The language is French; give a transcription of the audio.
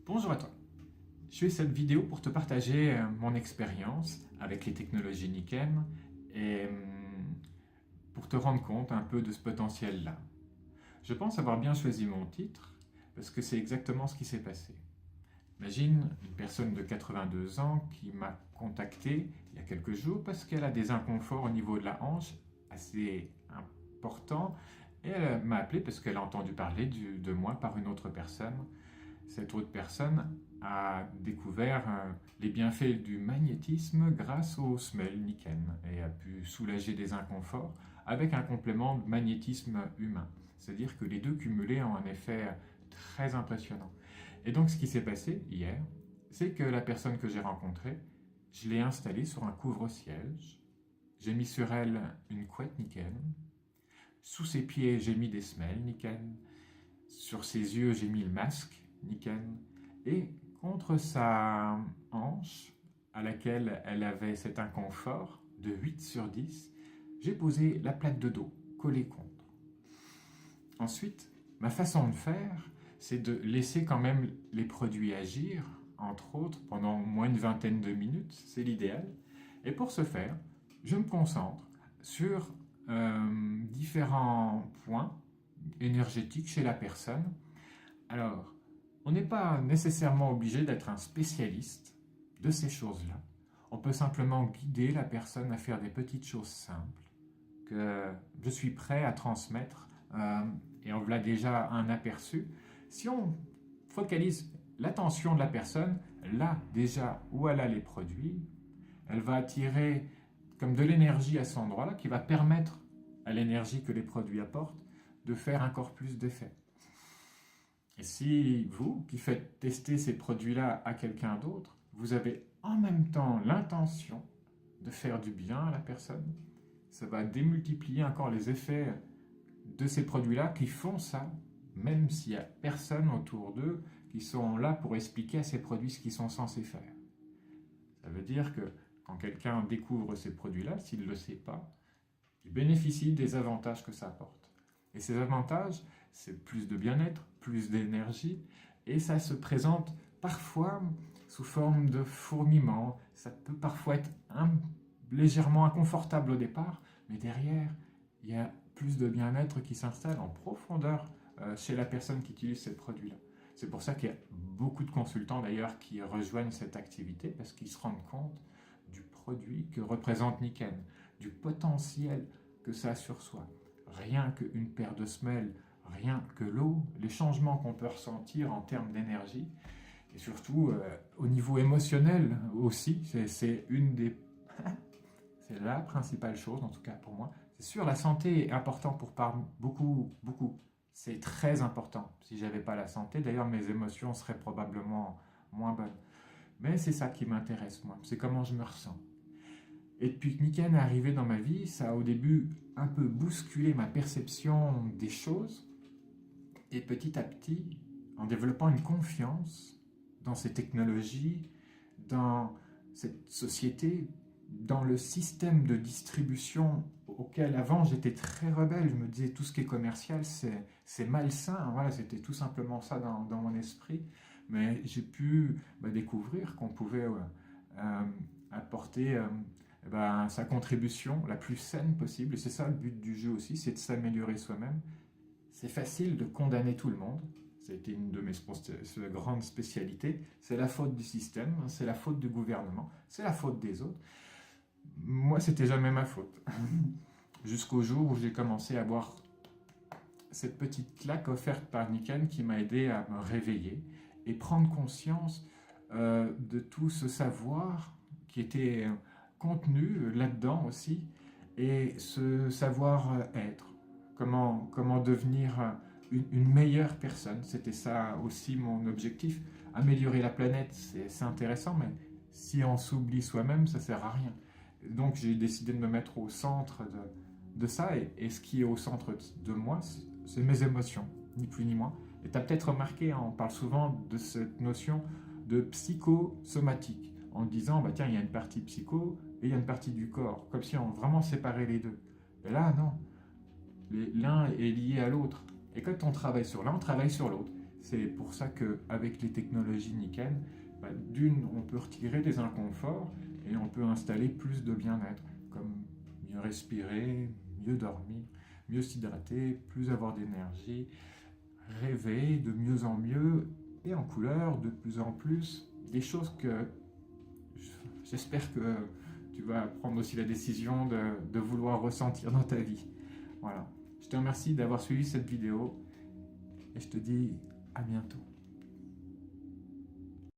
Bonjour à toi. Je fais cette vidéo pour te partager mon expérience avec les technologies Niken et pour te rendre compte un peu de ce potentiel-là. Je pense avoir bien choisi mon titre parce que c'est exactement ce qui s'est passé. Imagine une personne de 82 ans qui m'a contacté il y a quelques jours parce qu'elle a des inconforts au niveau de la hanche assez importants et elle m'a appelé parce qu'elle a entendu parler de moi par une autre personne. Cette autre personne a découvert les bienfaits du magnétisme grâce au smell Niken et a pu soulager des inconforts avec un complément de magnétisme humain. C'est-à-dire que les deux cumulés ont un effet très impressionnant. Et donc ce qui s'est passé hier, c'est que la personne que j'ai rencontrée, je l'ai installée sur un couvre-siège, j'ai mis sur elle une couette Niken, sous ses pieds j'ai mis des semelles Niken, sur ses yeux j'ai mis le masque Niken, et contre sa hanche, à laquelle elle avait cet inconfort de 8 sur 10, j'ai posé la plaque de dos, collée contre. Ensuite, ma façon de faire, c'est de laisser quand même les produits agir, entre autres, pendant moins d'une vingtaine de minutes, c'est l'idéal. Et pour ce faire, je me concentre sur différents points énergétiques chez la personne. Alors, on n'est pas nécessairement obligé d'être un spécialiste de ces choses-là. On peut simplement guider la personne à faire des petites choses simples que je suis prêt à transmettre et on a déjà un aperçu. Si on focalise l'attention de la personne là déjà où elle a les produits, elle va attirer comme de l'énergie à cet endroit-là qui va permettre à l'énergie que les produits apportent de faire encore plus d'effet. Et si vous, qui faites tester ces produits-là à quelqu'un d'autre, vous avez en même temps l'intention de faire du bien à la personne, ça va démultiplier encore les effets de ces produits-là qui font ça, même s'il n'y a personne autour d'eux qui sont là pour expliquer à ces produits ce qu'ils sont censés faire. Ça veut dire que quand quelqu'un découvre ces produits-là, s'il ne le sait pas, il bénéficie des avantages que ça apporte. Et ces avantages, c'est plus de bien-être, plus d'énergie, et ça se présente parfois sous forme de fourmillement. Ça peut parfois être légèrement inconfortable au départ, mais derrière, il y a plus de bien-être qui s'installe en profondeur chez la personne qui utilise ces produits-là. C'est pour ça qu'il y a beaucoup de consultants d'ailleurs qui rejoignent cette activité, parce qu'ils se rendent compte du produit que représente Niken, du potentiel que ça a sur soi. Rien qu'une paire de semelles, rien que l'eau, les changements qu'on peut ressentir en termes d'énergie, et surtout au niveau émotionnel aussi, c'est une des... c'est la principale chose, en tout cas pour moi. C'est sûr, la santé est importante pour beaucoup. C'est très important. Si j'avais pas la santé, d'ailleurs mes émotions seraient probablement moins bonnes. Mais c'est ça qui m'intéresse, moi. C'est comment je me ressens. Et depuis que Niken est arrivé dans ma vie, ça a au début un peu bousculé ma perception des choses. Et petit à petit, en développant une confiance dans ces technologies, dans cette société, dans le système de distribution auquel avant j'étais très rebelle, je me disais tout ce qui est commercial c'est malsain, voilà, c'était tout simplement ça dans mon esprit, mais j'ai pu découvrir qu'on pouvait apporter sa contribution la plus saine possible, et c'est ça le but du jeu aussi, c'est de s'améliorer soi-même. C'est facile de condamner tout le monde, c'était une de mes grandes spécialités, c'est la faute du système, c'est la faute du gouvernement, c'est la faute des autres. Moi, c'était jamais ma faute. Jusqu'au jour où j'ai commencé à avoir cette petite claque offerte par Niken qui m'a aidé à me réveiller et prendre conscience de tout ce savoir qui était contenu là-dedans aussi, et ce savoir-être. Comment devenir une meilleure personne. C'était ça aussi mon objectif. Améliorer la planète, c'est intéressant, mais si on s'oublie soi-même, ça ne sert à rien. Donc j'ai décidé de me mettre au centre de ça, et ce qui est au centre de moi, c'est mes émotions, ni plus ni moins. Et tu as peut-être remarqué, on parle souvent de cette notion de psychosomatique, en disant, tiens, il y a une partie psycho et il y a une partie du corps, comme si on vraiment séparait les deux. Et là, non. L'un est lié à l'autre. Et quand on travaille sur l'un, on travaille sur l'autre. C'est pour ça qu'avec les technologies Niken, d'une, on peut retirer des inconforts et on peut installer plus de bien-être, comme mieux respirer, mieux dormir, mieux s'hydrater, plus avoir d'énergie, rêver de mieux en mieux et en couleur de plus en plus, des choses que j'espère que tu vas prendre aussi la décision de vouloir ressentir dans ta vie. Voilà. Je te remercie d'avoir suivi cette vidéo et je te dis à bientôt.